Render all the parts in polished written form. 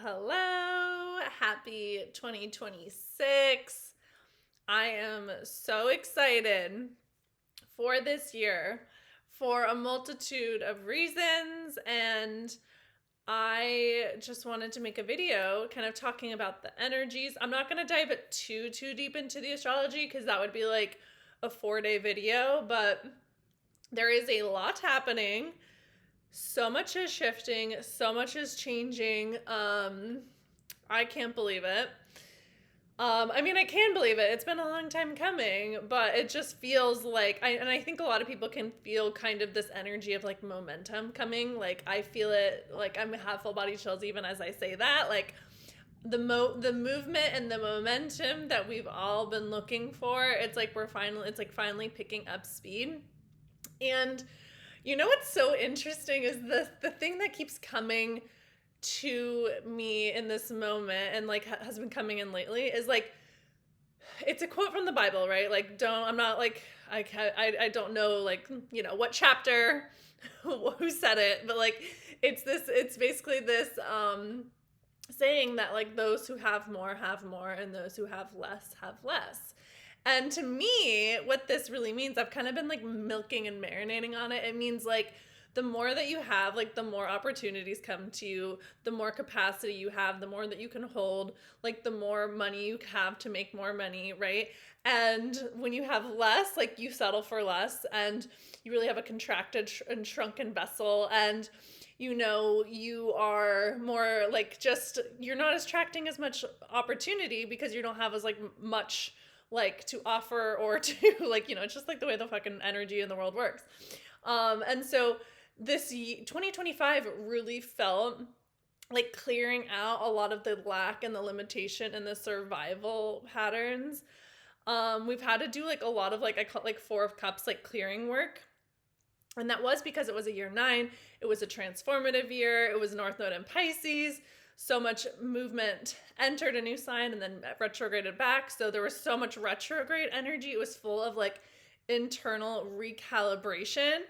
Hello. Happy 2026. I am so excited for this year for a multitude of reasons, and I just wanted to make a video kind of talking about the energies. I'm not going to dive it too deep into the astrology because that would be like a 4-day video, but there is a lot happening. So much is shifting, so much is changing. I can't believe it. I can believe it. It's been a long time coming, but it just feels like I think a lot of people can feel kind of this energy of like momentum coming. Like I feel it, like I'm have full body chills even as I say that. Like the movement and the momentum that we've all been looking for. It's like finally picking up speed. And you know what's so interesting is the thing that keeps coming to me in this moment and like has been coming in lately is like it's a quote from the Bible, right? Like I'm not like I don't know like what chapter who said it, but like it's basically this saying that like those who have more and those who have less. And to me, what this really means, I've kind of been like milking and marinating on it. It means like the more that you have, like the more opportunities come to you, the more capacity you have, the more that you can hold, like the more money you have to make more money, right? And when you have less, like you settle for less and you really have a contracted and shrunken vessel, and you are more like just you're not attracting as much opportunity because you don't have as like much like to offer or to like it's just like the way the fucking energy in the world works. And so this 2025 really felt like clearing out a lot of the lack and the limitation and the survival patterns. We've had to do like a lot of like I call it like 4 of Cups like clearing work. And that was because it was a year 9. It was a transformative year. It was North Node in Pisces. So much movement entered a new sign and then retrograded back. So there was so much retrograde energy. It was full of like internal recalibration.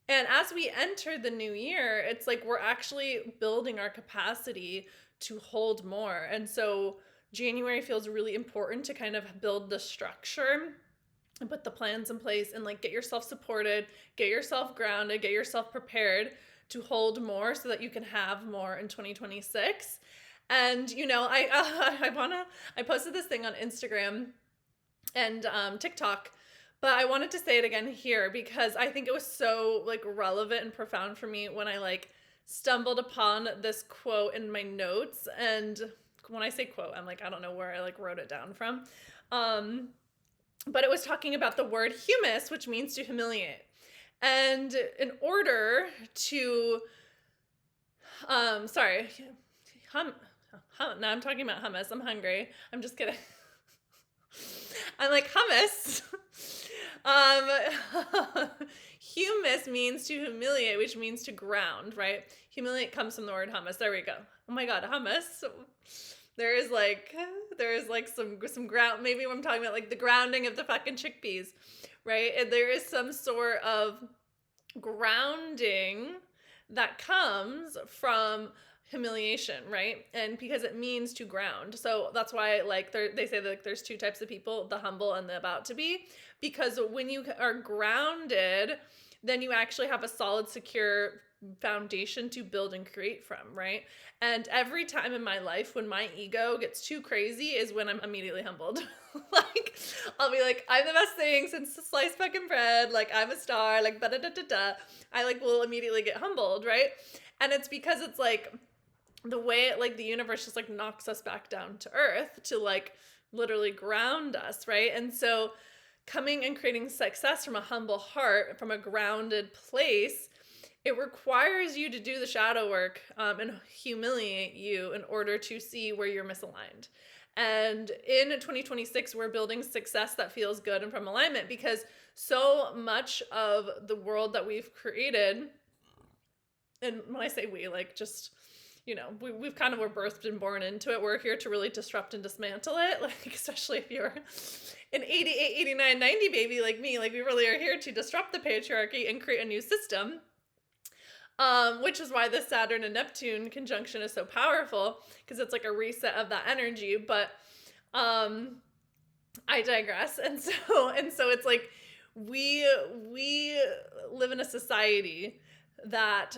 And as we enter the new year, it's like we're actually building our capacity to hold more. And so January feels really important to kind of build the structure and put the plans in place and like get yourself supported, get yourself grounded, get yourself prepared to hold more so that you can have more in 2026. And I posted this thing on Instagram and TikTok, but I wanted to say it again here because I think it was so like relevant and profound for me when I like stumbled upon this quote in my notes. And when I say quote, I'm like, I don't know where I like wrote it down from. But it was talking about the word humus, which means to humiliate. And in order to, now I'm talking about hummus. I'm hungry. I'm just kidding. I'm like hummus. Humus means to humiliate, which means to ground, right? Humiliate comes from the word hummus. There we go. Oh my God, hummus. There is like some ground. Maybe I'm talking about like the grounding of the fucking chickpeas, right? And there is some sort of grounding that comes from humiliation, right? And because it means to ground. So that's why like they say that like, there's 2 types of people, the humble and the about to be, because when you are grounded, then you actually have a solid, secure foundation to build and create from, right? And every time in my life when my ego gets too crazy is when I'm immediately humbled. Like I'll be like, I'm the best thing since sliced fucking bread, like I'm a star, like da da da da da. I like will immediately get humbled, right? And it's because it's like the way it, like the universe just like knocks us back down to earth to like literally ground us, right? And so coming and creating success from a humble heart, from a grounded place, it requires you to do the shadow work and humiliate you in order to see where you're misaligned. And in 2026, we're building success that feels good and from alignment, because so much of the world that we've created, and when I say we, like just, we've kind of were birthed and born into it. We're here to really disrupt and dismantle it, like especially if you're an 88, 89, 90 baby like me, like we really are here to disrupt the patriarchy and create a new system. Which is why the Saturn and Neptune conjunction is so powerful, because it's like a reset of that energy. But um, I digress. And so it's like we live in a society that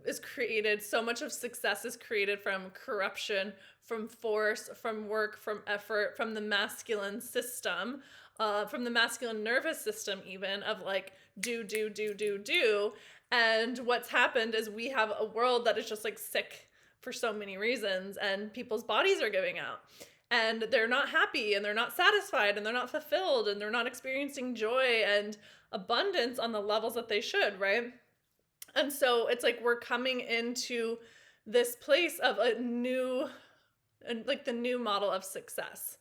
is created, so much of success is created from corruption, from force, from work, from effort, from the masculine system, from the masculine nervous system, even of like do, do, do, do, do. And what's happened is we have a world that is just like sick for so many reasons, and people's bodies are giving out. And they're not happy, and they're not satisfied, and they're not fulfilled, and they're not experiencing joy and abundance on the levels that they should, right? And so it's like we're coming into this place of a new, and like the new model of success.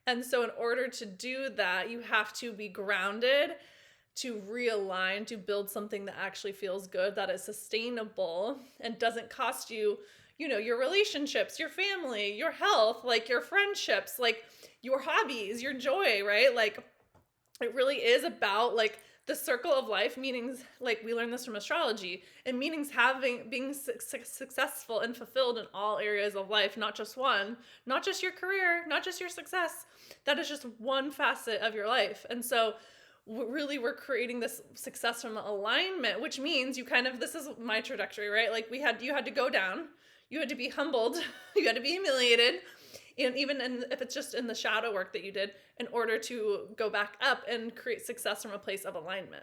And so in order to do that, you have to be grounded, to realign, to build something that actually feels good, that is sustainable and doesn't cost you, you know, your relationships, your family, your health, like your friendships, like your hobbies, your joy, right? Like it really is about like the circle of life, meanings, like we learned this from astrology, and meanings being successful and fulfilled in all areas of life, not just one, not just your career, not just your success. That is just one facet of your life. And so really we're creating this success from alignment, which means you kind of, this is my trajectory, right? Like you had to go down, you had to be humbled, you had to be humiliated, and even if it's just in the shadow work that you did, in order to go back up and create success from a place of alignment.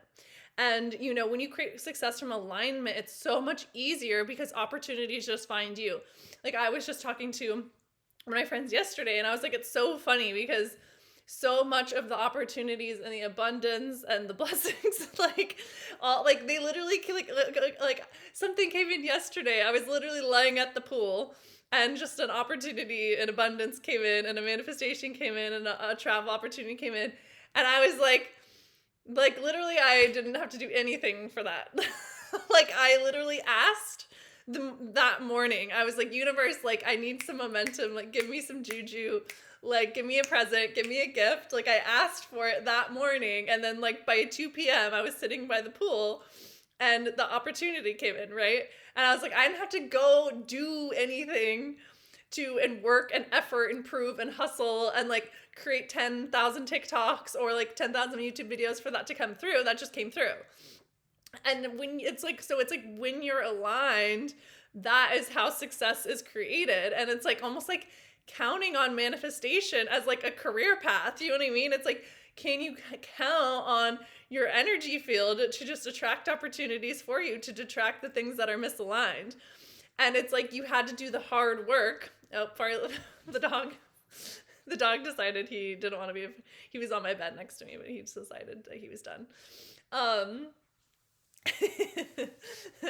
And you know, when you create success from alignment, it's so much easier because opportunities just find you. Like I was just talking to one of my friends yesterday, and I was like, it's so funny because so much of the opportunities and the abundance and the blessings, like all, like they literally like something came in yesterday. I was literally lying at the pool, and just an opportunity and abundance came in, and a manifestation came in, and a travel opportunity came in, and I was like literally I didn't have to do anything for that. Like I literally asked that morning. I was like, universe, like I need some momentum, like give me some juju, like give me a present, give me a gift. Like I asked for it that morning, and then like by 2 p.m. I was sitting by the pool and the opportunity came in, right? And I was like, I didn't have to go do anything to and work and effort and prove and hustle and like create 10,000 TikToks or like 10,000 YouTube videos for that to come through. That just came through. And when it's like, so it's like when you're aligned, that is how success is created. And it's like almost like counting on manifestation as like a career path. You know what I mean? It's like, can you count on your energy field to just attract opportunities for you, to detract the things that are misaligned? And it's like you had to do the hard work. Oh, sorry, the dog decided he didn't want to be, he was on my bed next to me, but he just decided that he was done. I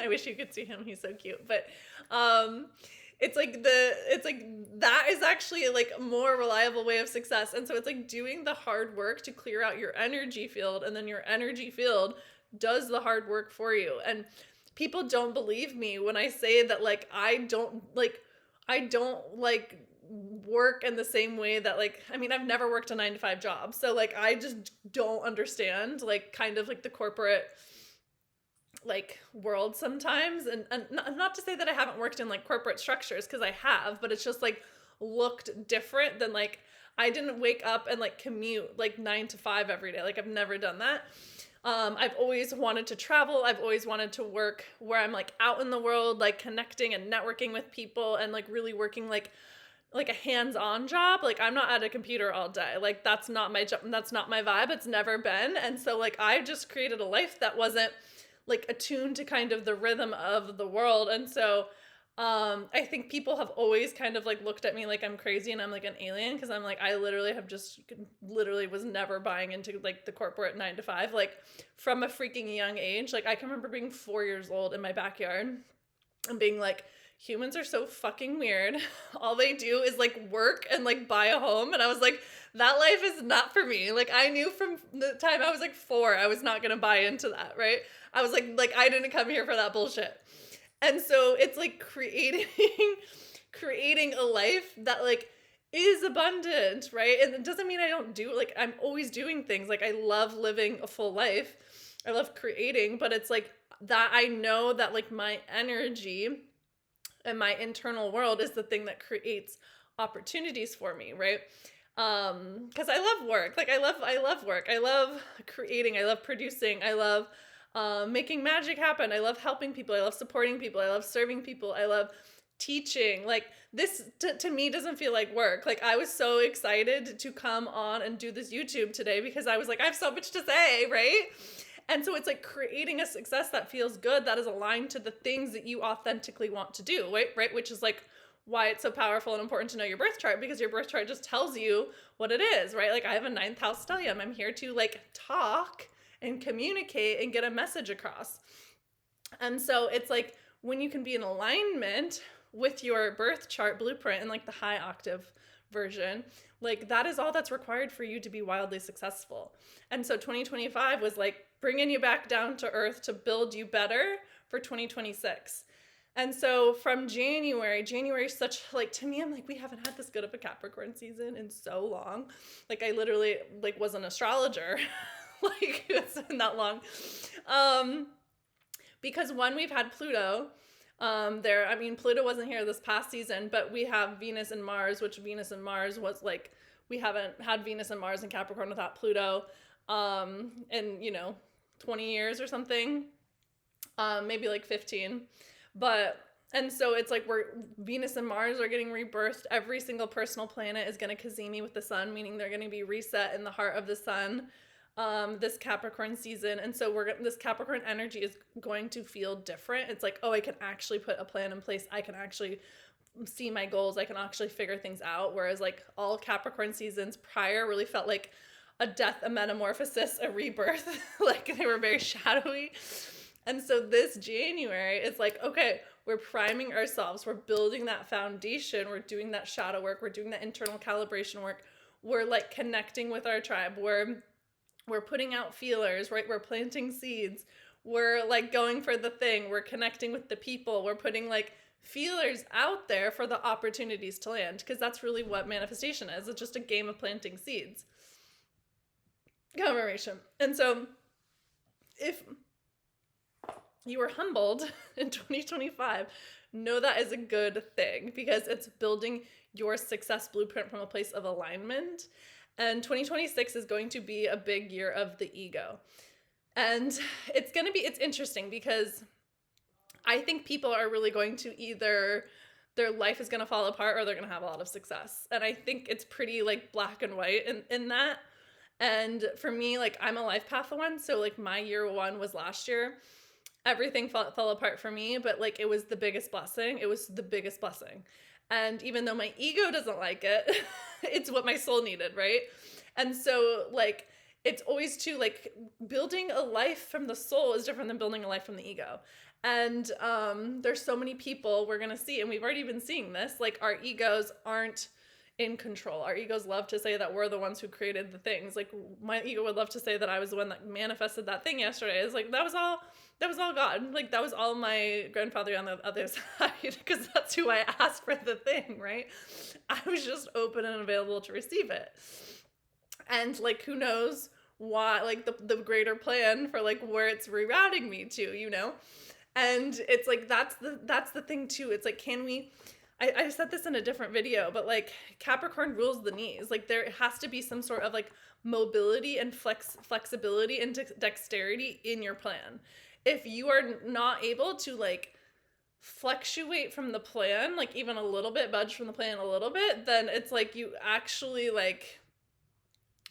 wish you could see him. He's so cute. But it's like that is actually like a more reliable way of success. And so it's like doing the hard work to clear out your energy field, and then your energy field does the hard work for you. And people don't believe me when I say that like I don't work in the same way that like, I mean, I've never worked a 9-to-5 job. So like I just don't understand like kind of like the corporate like world sometimes, and not to say that I haven't worked in like corporate structures, because I have, but it's just like looked different than like, I didn't wake up and like commute like 9 to 5 every day. Like I've never done that. I've always wanted to travel. I've always wanted to work where I'm like out in the world, like connecting and networking with people, and like really working like a hands-on job. Like I'm not at a computer all day. Like that's not my job. That's not my vibe. It's never been. And so like I just created a life that wasn't like attuned to kind of the rhythm of the world. And so I think people have always kind of like looked at me like I'm crazy and I'm like an alien, because I'm like, I literally was never buying into like the corporate 9 to 5, like from a freaking young age. Like I can remember being 4 years old in my backyard and being like, humans are so fucking weird. All they do is like work and like buy a home. And I was like, that life is not for me. Like I knew from the time I was like 4, I was not going to buy into that. Right. I was like, I didn't come here for that bullshit. And so it's like creating a life that like is abundant, right? And it doesn't mean I don't do, like, I'm always doing things. Like I love living a full life. I love creating, but it's like that I know that like my energy and my internal world is the thing that creates opportunities for me, right? Because I love work. Like I love work. I love creating. I love producing. I love making magic happen. I love helping people. I love supporting people. I love serving people. I love teaching. Like this to me doesn't feel like work. Like I was so excited to come on and do this YouTube today because I was like, I have so much to say, right? And so it's like creating a success that feels good, that is aligned to the things that you authentically want to do, right? Which is like why it's so powerful and important to know your birth chart, because your birth chart just tells you what it is, right? Like I have a 9th house stellium. I'm here to like talk and communicate and get a message across. And so it's like when you can be in alignment with your birth chart blueprint and like the high octave version, like that is all that's required for you to be wildly successful. And so 2025 was like bringing you back down to earth to build you better for 2026. And so from January is such like, to me, I'm like, we haven't had this good of a Capricorn season in so long. Like I literally like was an astrologer. Like it's been that long. Because one, we've had Pluto there. I mean, Pluto wasn't here this past season, but we have Venus and Mars, which Venus and Mars was like, we haven't had Venus and Mars in Capricorn without Pluto in, 20 years or something, maybe like 15. But, and so it's like Venus and Mars are getting rebirthed. Every single personal planet is going to cazimi with the sun, meaning they're going to be reset in the heart of the sun this Capricorn season. And so this Capricorn energy is going to feel different. It's like, oh, I can actually put a plan in place. I can actually see my goals. I can actually figure things out. Whereas like all Capricorn seasons prior really felt like a death, a metamorphosis, a rebirth. Like they were very shadowy. And so this January, it's like, okay, we're priming ourselves. We're building that foundation. We're doing that shadow work. We're doing that internal calibration work. We're like connecting with our tribe. We're putting out feelers, right? We're planting seeds. We're like going for the thing. We're connecting with the people. We're putting like feelers out there for the opportunities to land, because that's really what manifestation is. It's just a game of planting seeds. Confirmation. And so if you were humbled in 2025, know that is a good thing, because it's building your success blueprint from a place of alignment. And 2026 is going to be a big year of the ego. And it's interesting because I think people are really going to either their life is going to fall apart or they're going to have a lot of success. And I think it's pretty like black and white in that. And for me, like I'm a life path one. So like my year one was last year. Everything fell apart for me, but like it was the biggest blessing. It was the biggest blessing. And even though my ego doesn't like it, it's what my soul needed, right? And so like it's always too like building a life from the soul is different than building a life from the ego. And there's so many people we're gonna see, and we've already been seeing this, like our egos aren't in control. Our egos love to say that we're the ones who created the things. Like my ego would love to say that I was the one that manifested that thing yesterday. It's like that was all God. Like that was all my grandfather on the other side, because that's who I asked for the thing, right? I was just open and available to receive it. And like who knows why, like the greater plan for like where it's rerouting me to, And it's like that's the thing too. It's like, can we I said this in a different video, but like Capricorn rules the knees. Like there has to be some sort of like mobility and flexibility and dexterity in your plan. If you are not able to like fluctuate from the plan, like even a little bit, budge from the plan a little bit, then it's like you actually like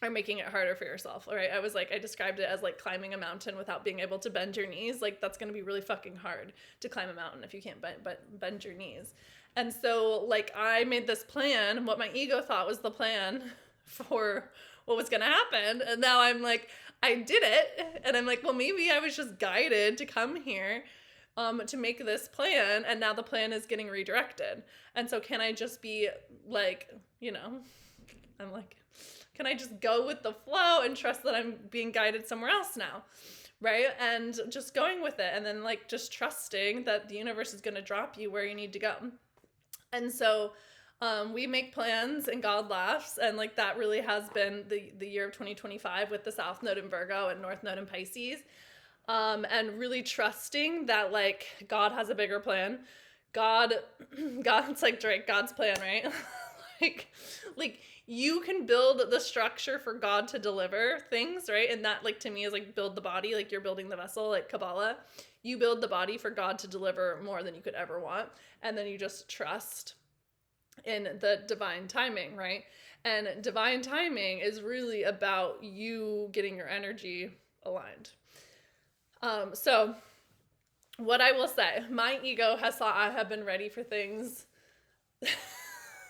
are making it harder for yourself. All right. I described it as like climbing a mountain without being able to bend your knees. Like that's going to be really fucking hard to climb a mountain if you can't bend your knees. And so like I made this plan, what my ego thought was the plan for what was going to happen. And now I'm like, I did it. And I'm like, well, maybe I was just guided to come here to make this plan. And now the plan is getting redirected. And so can I just be like, I'm like, can I just go with the flow and trust that I'm being guided somewhere else now? Right? And just going with it. And then like just trusting that the universe is going to drop you where you need to go. And so we make plans and God laughs. And like that really has been the year of 2025 with the South Node in Virgo and North Node in Pisces. and really trusting that like God has a bigger plan. God, God's like Drake, God's plan, right? like, like you can build the structure for God to deliver things, right? And that, like, to me is like build the body, like you're building the vessel, like Kabbalah. You build the body for God to deliver more than you could ever want. And then you just trust in the divine timing, right? And divine timing is really about you getting your energy aligned. So what I will say, my ego has thought I have been ready for things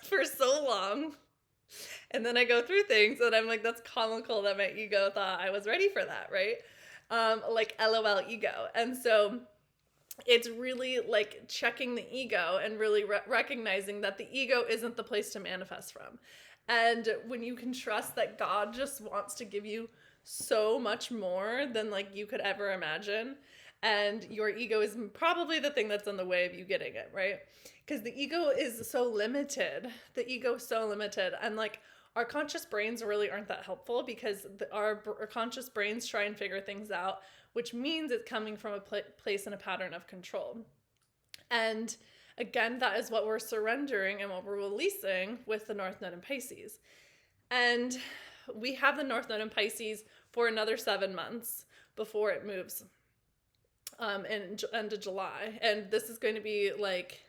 for so long. And then I go through things and I'm like, that's comical that my ego thought I was ready for that, right? Like LOL ego. And so it's really like checking the ego and really recognizing that the ego isn't the place to manifest from. And when you can trust that God just wants to give you so much more than like you could ever imagine, and your ego is probably the thing that's in the way of you getting it, right? Because the ego is so limited. The ego is so limited. And like our conscious brains really aren't that helpful because our conscious brains try and figure things out, which means it's coming from a place and a pattern of control. And again, that is what we're surrendering and what we're releasing with the North Node in Pisces. And we have the North Node in Pisces for another 7 months before it moves in end of July. And this is going to be like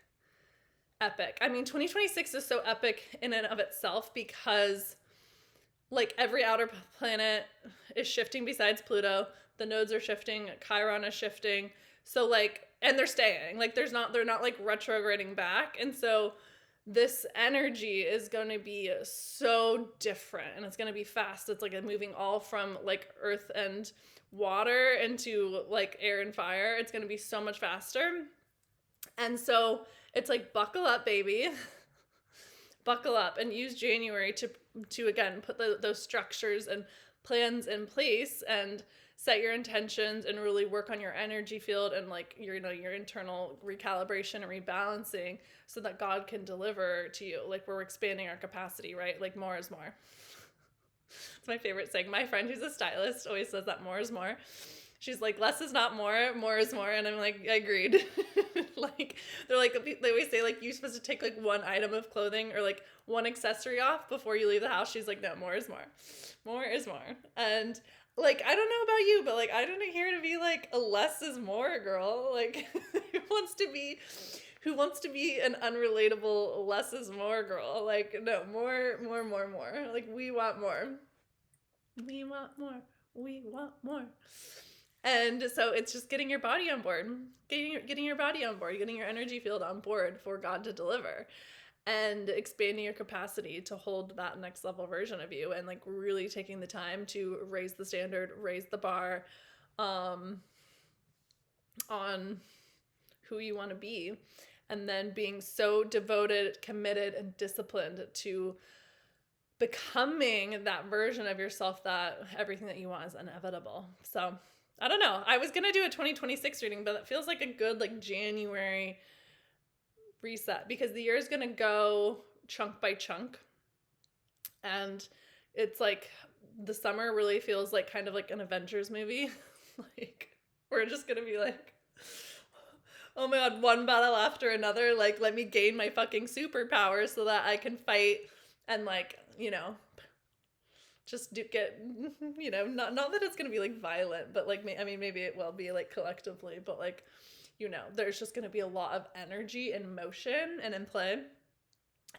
epic. I mean, 2026 is so epic in and of itself because like every outer planet is shifting besides Pluto. The nodes are shifting, Chiron is shifting. So like, and they're staying. Like they're not like retrograding back. And so this energy is going to be so different and it's going to be fast. It's like moving all from like earth and water into like air and fire. It's going to be so much faster. And so it's like, buckle up, baby. Buckle up and use January to again, put those structures and plans in place and set your intentions and really work on your energy field and like your internal recalibration and rebalancing so that God can deliver to you. Like we're expanding our capacity, right? Like more is more. It's my favorite saying. My friend who's a stylist always says that more is more. She's like, less is not more is more. And I'm like, agreed. Like, they're like, they always say, like, you're supposed to take, like, one item of clothing or, like, one accessory off before you leave the house. She's like, no, more is more. More is more. And, like, I don't know about you, but, like, I didn't hear to be, like, a less is more girl. Like, who wants to be an unrelatable less is more girl? Like, no, more. Like, we want more. We want more. We want more. And so it's just getting your body on board, getting your body on board, getting your energy field on board for God to deliver and expanding your capacity to hold that next level version of you and like really taking the time to raise the standard, raise the bar on who you want to be, and then being so devoted, committed, and disciplined to becoming that version of yourself that everything that you want is inevitable. So I don't know. I was going to do a 2026 reading, but it feels like a good like January reset because the year is going to go chunk by chunk. And it's like the summer really feels like kind of like an Avengers movie. Like we're just going to be like, oh my God, one battle after another. Like, let me gain my fucking superpowers so that I can fight and like, just get, not that it's going to be like violent, but like, I mean, maybe it will be like collectively, but like, there's just going to be a lot of energy and motion and in play.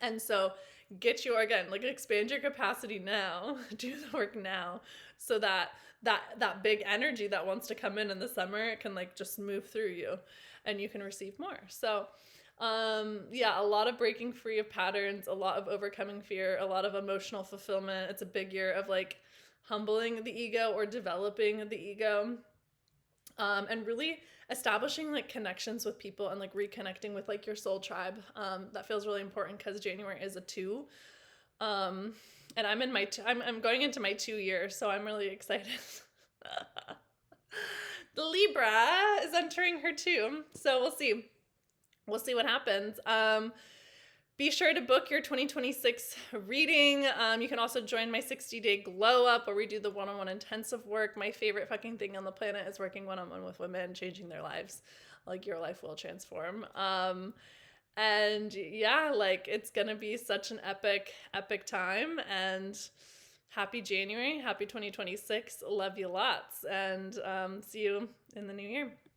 And so again, like expand your capacity now, do the work now so that big energy that wants to come in the summer, it can like just move through you and you can receive more. So a lot of breaking free of patterns, a lot of overcoming fear, a lot of emotional fulfillment. It's a big year of like humbling the ego or developing the ego, and really establishing like connections with people and like reconnecting with like your soul tribe. That feels really important because January is a 2. And I'm in I'm going into my 2 year, so I'm really excited. The Libra is entering her 2, so we'll see what happens. be sure to book your 2026 reading. You can also join my 60-day glow up where we do the one-on-one intensive work. My favorite fucking thing on the planet is working one-on-one with women, changing their lives. Like, your life will transform. And yeah, like, it's gonna be such an epic time. And happy January, happy 2026. Love you lots, and see you in the new year.